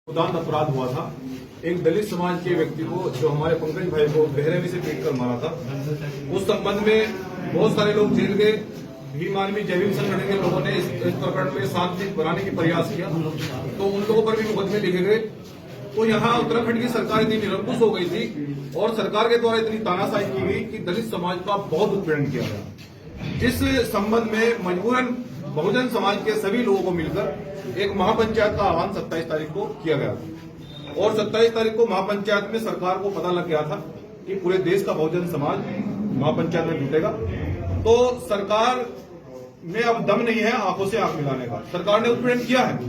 उदांत अपराध हुआ था। एक दलित समाज के व्यक्ति को, जो हमारे पंकज भाई को बेरहमी से पीट कर मारा था, उस संबंध में बहुत सारे लोग जेल गए। भीम आर्मी जय भीम संगठन के लोगों ने इस प्रकरण में शांति बनाने की प्रयास किया, तो उन लोगों पर भी मुकदमे लिखे गए। तो यहाँ उत्तराखंड की सरकार इतनी निरंकुश हो गई थी और सरकार के द्वारा इतनी तानाशाही की गई कि दलित समाज का बहुत उत्पीड़न किया गया, जिस संबंध में मजबूरन बहुजन समाज के सभी लोगों को मिलकर एक महापंचायत का आह्वान 27 तारीख को किया गया था। और 27 तारीख को महापंचायत में सरकार को पता लग गया था कि पूरे देश का बहुजन समाज महापंचायत में जुटेगा। तो सरकार में अब दम नहीं है आंखों से आंख मिलाने का। सरकार ने उत्पीड़न किया है,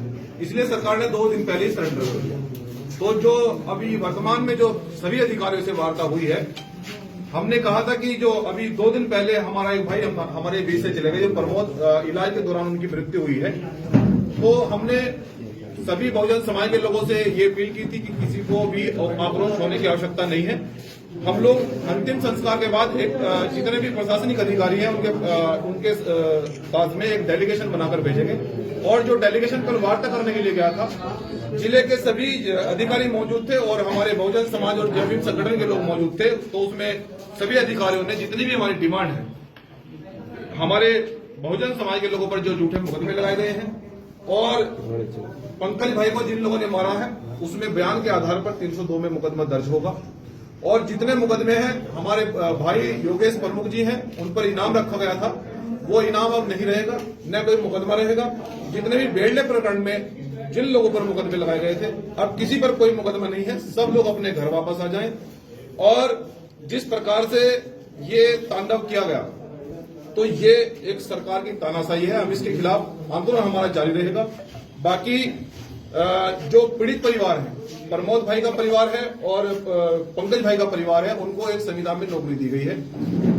इसलिए सरकार ने 2 दिन पहले ही सरेंडर कर दिया। तो जो अभी वर्तमान में जो सभी अधिकारियों से वार्ता हुई है, हमने कहा था कि जो अभी 2 दिन पहले हमारा एक भाई हमारे बीच से चले गए, जो प्रमोद, इलाज के दौरान उनकी मृत्यु हुई है। तो हमने सभी बहुजन समाज के लोगों से ये अपील की थी कि किसी को भी आक्रोश होने की आवश्यकता नहीं है। हम लोग अंतिम संस्कार के बाद एक जितने भी प्रशासनिक अधिकारी हैं उनके साथ में एक डेलीगेशन बनाकर भेजेंगे। और जो डेलीगेशन कल वार्ता करने के लिए गया था, जिले के सभी अधिकारी मौजूद थे और हमारे बहुजन समाज और जय भीम संगठन के लोग मौजूद थे। तो उसमें सभी अधिकारियों ने जितनी भी हमारी डिमांड है, हमारे बहुजन समाज के लोगों पर जो झूठे मुकदमे लगाए गए हैं और पंकज भाई को जिन लोगों ने मारा है, उसमें बयान के आधार पर 302 में मुकदमा दर्ज होगा। और जितने मुकदमे हैं, हमारे भाई योगेश प्रमुख जी हैं, उन पर इनाम रखा गया था, वो इनाम अब नहीं रहेगा, न कोई मुकदमा रहेगा। जितने भी बेड़ले प्रकरण में जिन लोगों पर मुकदमे लगाए गए थे, अब किसी पर कोई मुकदमा नहीं है, सब लोग अपने घर वापस आ जाएं। और जिस प्रकार से ये तांडव किया गया, तो ये एक सरकार की तानाशाही है। हम इसके खिलाफ आंदोलन हमारा जारी रहेगा। बाकी जो पीड़ित परिवार है, प्रमोद भाई का परिवार है और पंकज भाई का परिवार है, उनको एक संविदा में नौकरी दी गई है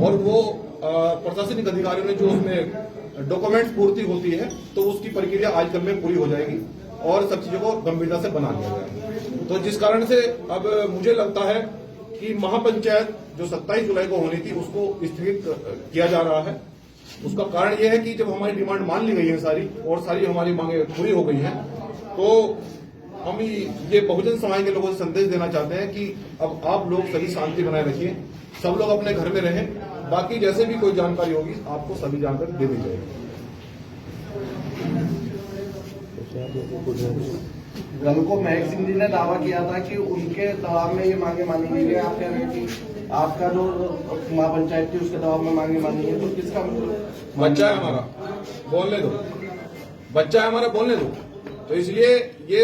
और वो प्रशासनिक अधिकारियों ने जो उसमें डॉक्यूमेंट्स पूर्ति होती है, तो उसकी प्रक्रिया आज कल में पूरी हो जाएगी और सब चीजों को गंभीरता से बना लिया जाएगा। तो जिस कारण से अब मुझे लगता है कि महापंचायत जो 27 जुलाई को होनी थी, उसको स्थगित किया जा रहा है। उसका कारण यह है कि जब हमारी डिमांड मान ली गई है सारी, और सारी हमारी मांगे पूरी हो गई हैं, तो हम ये बहुजन समाज के लोगों से संदेश देना चाहते हैं कि अब आप लोग सभी शांति बनाए रखिए, सब लोग अपने घर में रहें। बाकी जैसे भी कोई जानकारी होगी, आपको सभी जानकारी दे दी जाएगी। कल को महक सिंह जी ने दावा किया था कि उनके दबाव में ये मांगे मानी गई है। आप कह रहे हैं कि आपका जो महापंचायत थी उसके दबाव में मांगे मानी है, तो किसका मतलब? बच्चा है हमारा, बोलने दो, बच्चा है हमारा, बोलने दो। तो इसलिए ये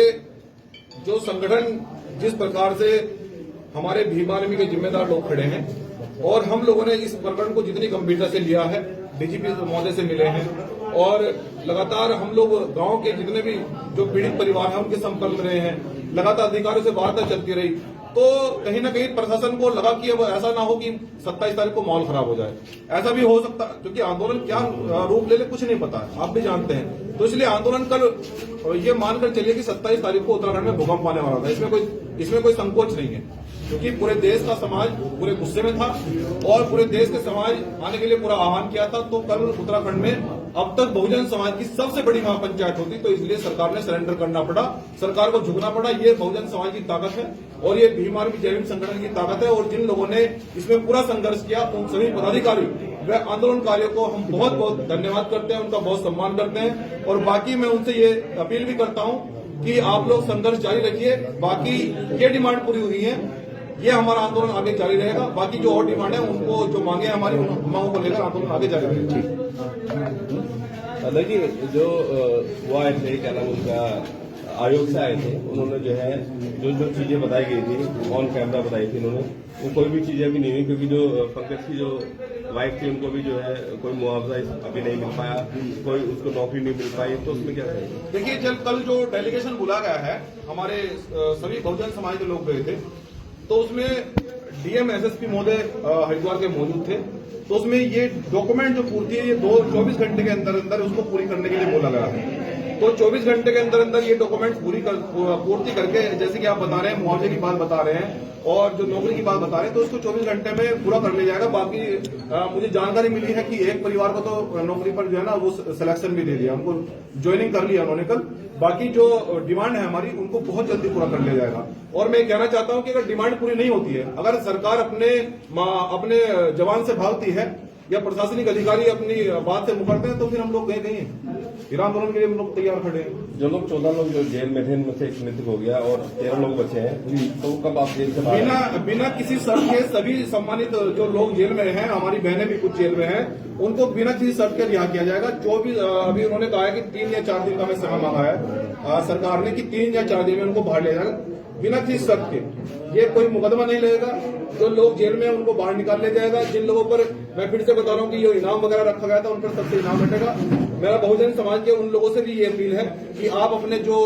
जो संगठन जिस प्रकार से हमारे भीम आर्मी के जिम्मेदार लोग खड़े हैं और हम लोगों ने इस प्रकरण को जितनी गंभीरता से लिया है, डीजीपी महोदय से मिले हैं और लगातार हम लोग गांव के जितने भी जो पीड़ित परिवार हैं उनके संपर्क में रहे हैं, लगातार अधिकारियों से वार्ता चलती रही। तो कहीं ना कहीं प्रशासन को लगा कि अब ऐसा ना हो कि 27 तारीख को माहौल खराब हो जाए। ऐसा भी हो सकता, क्योंकि आंदोलन क्या रूप ले ले कुछ नहीं पता है, आप भी जानते हैं। तो इसलिए आंदोलन कल ये मानकर चलिए कि 27 तारीख को उत्तराखंड में भूकंप आने वाला था। इसमें कोई संकोच नहीं है, क्योंकि पूरे देश का समाज पूरे गुस्से में था और पूरे देश के समाज आने के लिए पूरा आह्वान किया था। तो कल उत्तराखंड में अब तक बहुजन समाज की सबसे बड़ी महापंचायत होती, तो इसलिए सरकार ने सरेंडर करना पड़ा, सरकार को झुकना पड़ा। ये बहुजन समाज की ताकत है और ये भीम आर्मी जय भीम संगठन की ताकत है। और जिन लोगों ने इसमें पूरा संघर्ष किया, उन सभी पदाधिकारी व आंदोलनकारियों को हम बहुत बहुत धन्यवाद करते हैं, उनका बहुत सम्मान करते हैं। और बाकी मैं उनसे ये अपील भी करता हूं कि आप लोग संघर्ष जारी रखिए। बाकी ये डिमांड पूरी हुई है, ये हमारा आंदोलन आगे जारी रहेगा। बाकी जो और डिमांड है, उनको जो मांगे हमारी, उन मांगों को लेकर आंदोलन आगे जारी रहेगा। देखिए, जो वो आए थे, क्या नाम उनका, आयोग से आए थे, उन्होंने जो है जो चीजें बताई गई थी ऑन कैमरा बताई थी उन्होंने, वो कोई भी चीजें अभी नहीं हुई, क्योंकि जो पंकज की जो वाइफ थी उनको भी जो है कोई मुआवजा अभी नहीं मिल पाया, कोई उसको नौकरी नहीं मिल पाई। तो उसमें क्या है? देखिए, जब कल जो डेलीगेशन बुला गया है, हमारे सभी बहुजन समाज के लोग गए थे, तो उसमें डीएम एसएसपी महोदय हरिद्वार के मौजूद थे। तो उसमें ये डॉक्यूमेंट जो पूर्ति है, ये 24 घंटे के अंदर अंदर उसको पूरी करने के लिए बोला गया है। तो 24 घंटे के अंदर अंदर ये डॉक्यूमेंट्स पूर्ति करके, जैसे कि आप बता रहे हैं मुआवजे की बात बता रहे हैं और जो नौकरी की बात बता रहे हैं, तो उसको 24 घंटे में पूरा कर लिया जाएगा। बाकी मुझे जानकारी मिली है कि एक परिवार को तो नौकरी पर जो है ना वो सिलेक्शन भी दे दिया, उनको ज्वाइनिंग कर लिया उन्होंने कल। बाकी जो डिमांड है हमारी उनको बहुत जल्दी पूरा कर लिया जाएगा। और मैं कहना चाहता हूं कि अगर डिमांड पूरी नहीं होती है, अगर सरकार अपने जवान से भागती है या प्रशासनिक अधिकारी अपनी बात से मुकरते हैं, तो फिर हम लोग गए कहीं फिर आंदोलन के लिए हम लोग तैयार खड़े हैं। जो लोग 14 लोग जो जेल में थे, इनमें से एक मृतक हो गया और 13 लोग बचे हैं, तो कब आप जेल से बाहर? बिना किसी शर्त के सभी सम्मानित जो लोग जेल में हैं, हमारी बहनें भी कुछ जेल में हैं, उनको बिना किसी शर्त के रिहा किया जाएगा। 24 अभी उन्होंने कहा है कि 3 या 4 दिन का मैं समय मांगा है सरकार ने कि 3 या 4 दिन में उनको बाहर ले जाएगा बिना किसी शर्त के। ये कोई मुकदमा नहीं लगेगा, जो लोग जेल में हैं उनको बाहर निकाल लिया जाएगा। जिन लोगों पर मैं फिर से बता रहा हूं कि ये इनाम वगैरह रखा गया था, उन पर सबसे इनाम हटेगा। मेरा बहुजन समाज के उन लोगों से भी ये अपील है कि आप अपने जो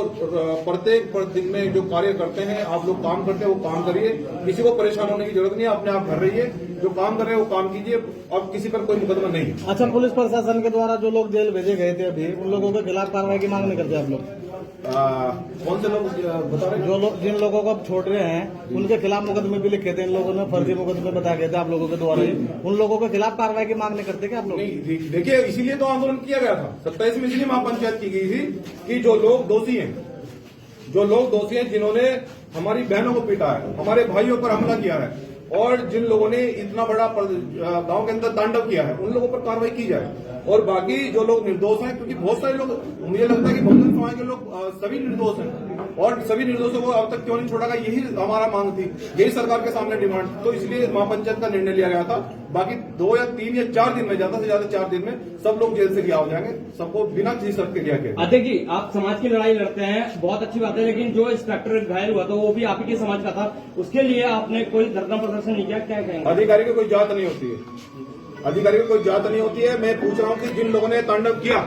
प्रत्येक दिन में जो कार्य करते हैं, आप लोग काम करते हैं वो काम करिए, किसी को परेशान होने की जरूरत नहीं है, अपने आप घर रहिए, जो काम कर रहे हैं वो काम कीजिए, अब किसी पर कोई मुकदमा नहीं है। अच्छा, पुलिस प्रशासन के द्वारा जो लोग जेल भेजे गए थे अभी, उन लोगों के खिलाफ कार्रवाई की मांग नहीं करते आप लोग? कौन से लोग बता रहे हैं? जो लोग जिन लोगों को अब छोड़ रहे हैं उनके खिलाफ मुकदमे भी लिखे थे इन लोगों ने, फर्जी मुकदमे बताए गए थे आप लोगों के द्वारा ही, उन लोगों के खिलाफ कार्रवाई की मांग नहीं करते क्या आप लोग? नहीं, देखिए इसीलिए तो आंदोलन किया गया था 27 में, इसलिए महापंचायत की गई थी कि जो लोग दोषी हैं जिन्होंने हमारी बहनों को पीटा है, हमारे भाइयों पर हमला किया है और जिन लोगों ने इतना बड़ा गांव के अंदर तांडव किया है, उन लोगों पर कार्रवाई की जाए। और बाकी जो लोग निर्दोष हैं, क्योंकि बहुत सारे लोग, मुझे लगता है कि बहुजन समाज के लोग सभी निर्दोष हैं और सभी निर्दोषों को अब तक क्यों नहीं छोड़ा गया, यही हमारा मांग थी, यही सरकार के सामने डिमांड। तो इसलिए महापंचायत का निर्णय लिया गया था। बाकी 2 या 3 या 4 दिन में, ज्यादा से ज्यादा 4 दिन में सब लोग जेल से रिहा हो जाएंगे, सबको बिना किसी शर्त के रिहा किया। अध्यक्ष जी, आप समाज की लड़ाई लड़ते हैं, बहुत अच्छी बात है, लेकिन जो इंस्पेक्टर घायल हुआ था वो भी आप ही के समाज का था, उसके लिए आपने कोई धरना प्रदर्शन नहीं किया, क्या कहेंगे? अधिकारी की कोई जात नहीं होती है, अधिकारी की कोई जात नहीं होती है। मैं पूछ रहा हूं कि जिन लोगों ने तांडव किया,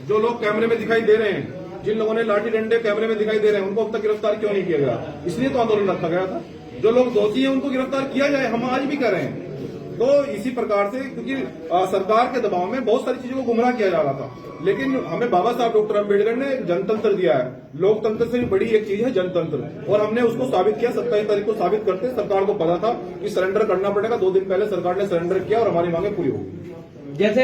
जो लोग कैमरे में दिखाई दे रहे हैं, जिन लोगों ने लाठी डंडे कैमरे में दिखाई दे रहे हैं, उनको अब तक गिरफ्तार क्यों नहीं किया गया? इसलिए तो आंदोलन रखा गया था। जो लोग दोषी हैं उनको गिरफ्तार किया जाए, हम आज भी कर रहे हैं। तो इसी प्रकार से, क्योंकि सरकार के दबाव में बहुत सारी चीजों को गुमराह किया जा रहा था, लेकिन हमें बाबा साहब डॉक्टर अम्बेडकर ने जनतंत्र दिया है। लोकतंत्र से भी बड़ी एक चीज है जनतंत्र, और हमने उसको साबित किया। 27 तारीख को साबित करते सरकार को पता था कि सरेंडर करना पड़ेगा। 2 दिन पहले सरकार ने सरेंडर किया और हमारी मांगे पूरी होगी। जैसे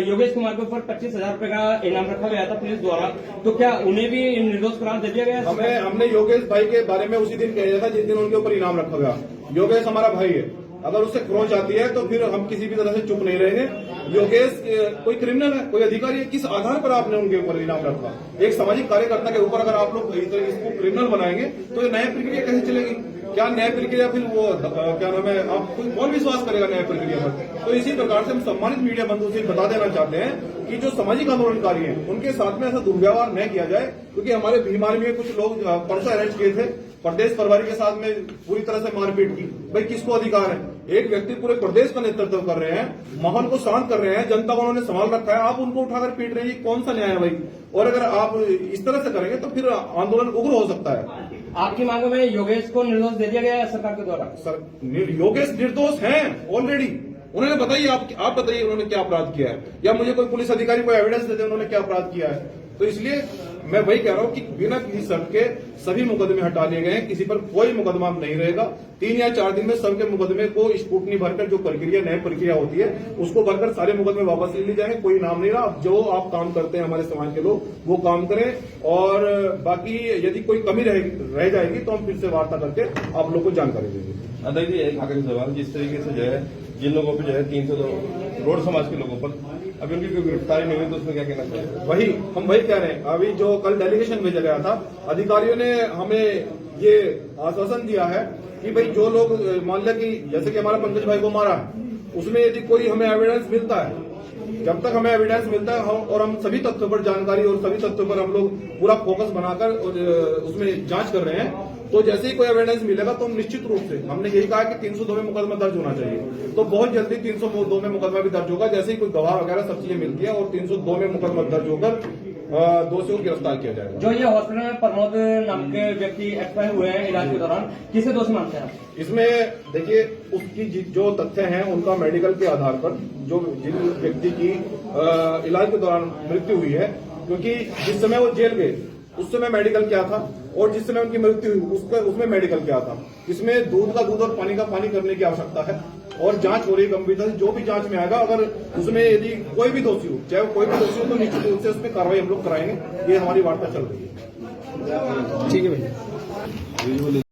योगेश कुमार के ऊपर 25,000 रुपए का इनाम रखा गया था पुलिस द्वारा, तो क्या उन्हें भी निर्दोष करार दे दिया गया? हमने योगेश भाई के बारे में उसी दिन कहा था जिस दिन उनके ऊपर इनाम रखा गया। योगेश हमारा भाई है, अगर उससे क्रोच आती है तो फिर हम किसी भी तरह से चुप नहीं रहेंगे। योगेश कोई क्रिमिनल है, कोई अधिकारी है, किस आधार पर आपने उनके ऊपर इनाम रखा? एक सामाजिक कार्यकर्ता के ऊपर अगर आप लोग इसको क्रिमिनल बनाएंगे तो ये न्याय प्रक्रिया कैसे चलेगी? क्या न्याय प्रक्रिया फिर वो क्या नाम है, आप कोई कौन विश्वास करेगा न्याय प्रक्रिया पर? तो इसी प्रकार से हम सम्मानित मीडिया बंधु से बता देना चाहते हैं कि जो सामाजिक आंदोलनकारी हैं उनके साथ में ऐसा दुर्व्यवहार न किया जाए, क्योंकि हमारे भीम आर्मी में कुछ लोग परसों अरेस्ट किए थे, प्रदेश प्रभारी के साथ में पूरी तरह से मारपीट की। भाई किसको अधिकार है? एक व्यक्ति पूरे प्रदेश का नेतृत्व कर रहे हैं, माहौल को शांत कर रहे हैं, जनता को उन्होंने संभाल रखा है, आप उनको उठाकर पीट रहे हैं, कौन सा न्याय है भाई? और अगर आप इस तरह से करेंगे तो फिर आंदोलन उग्र हो सकता है। आपकी मांगों में योगेश को निर्दोष दे दिया गया है सरकार के द्वारा? सर, योगेश निर्दोष हैं ऑलरेडी। उन्होंने बताइए, आप बताइए उन्होंने क्या अपराध किया है, या मुझे कोई पुलिस अधिकारी कोई एविडेंस दे दे उन्होंने क्या अपराध किया है। तो इसलिए मैं वही कह रहा हूं कि बिना किसी शर्त के सभी मुकदमे हटा लिए गए हैं, किसी पर कोई मुकदमा नहीं रहेगा। 3 या 4 दिन में सबके मुकदमे को स्क्रूटनी भरकर, जो प्रक्रिया नई प्रक्रिया होती है उसको भरकर सारे मुकदमे वापस ले लिए जाएंगे। कोई नाम नहीं रहा। जो आप काम करते हैं हमारे समाज के लोग वो काम करें, और बाकी यदि कोई कमी रह जाएगी तो हम फिर से वार्ता करके आप लोग को जानकारी देंगे। अध्यक्ष जी, एक आखिरी सवाल, जिस तरीके से जो है जिन लोगों पर जो है 302 रोड समाज के लोगों पर अभी उनकी कोई गिरफ्तारी नहीं हुई, तो उसमें क्या कहना चाहिए? हम वही कह रहे हैं। अभी जो कल डेलीगेशन भेजा गया था, अधिकारियों ने हमें ये आश्वासन दिया है कि भाई जो लोग मान लें कि जैसे कि हमारा पंकज भाई को मारा है, उसमें यदि कोई हमें एविडेंस मिलता है, जब तक हमें एविडेंस मिलता है और हम सभी तथ्यों पर जानकारी और सभी तथ्यों पर हम लोग पूरा फोकस बनाकर उसमें जांच कर रहे हैं, तो जैसे ही कोई एविडेंस मिलेगा तो हम निश्चित रूप से, हमने यही कहा कि 302 में मुकदमा दर्ज होना चाहिए, तो बहुत जल्दी 302 में मुकदमा भी दर्ज होगा। जैसे ही कोई गवाह वगैरह सब चीजें मिलती है और 302 में मुकदमा दर्ज होकर दोषियों को गिरफ्तार किया जाएगा। जो ये हॉस्पिटल में प्रमोद नाम के व्यक्ति एक्सपायर हुए हैं इलाज के दौरान, किसे दोषी मानते हैं? इसमें देखिए, उसकी जो तथ्य हैं उनका मेडिकल के आधार पर, जो जिन व्यक्ति की इलाज के दौरान मृत्यु हुई है क्योंकि जिस समय वो जेल गए उस समय मेडिकल क्या था और जिस समय उनकी मृत्यु हुई उसमें मेडिकल क्या था। इसमें दूध का दूध और पानी का पानी करने की आवश्यकता है और जांच हो रही है गंभीरता से। जो भी जांच में आएगा, अगर उसमें यदि कोई भी दोषी हो, चाहे वो कोई भी दोषी हो, तो निश्चित रूप से उसमें कार्रवाई हम लोग कराएंगे। ये हमारी वार्ता चल रही है। ठीक है भैया।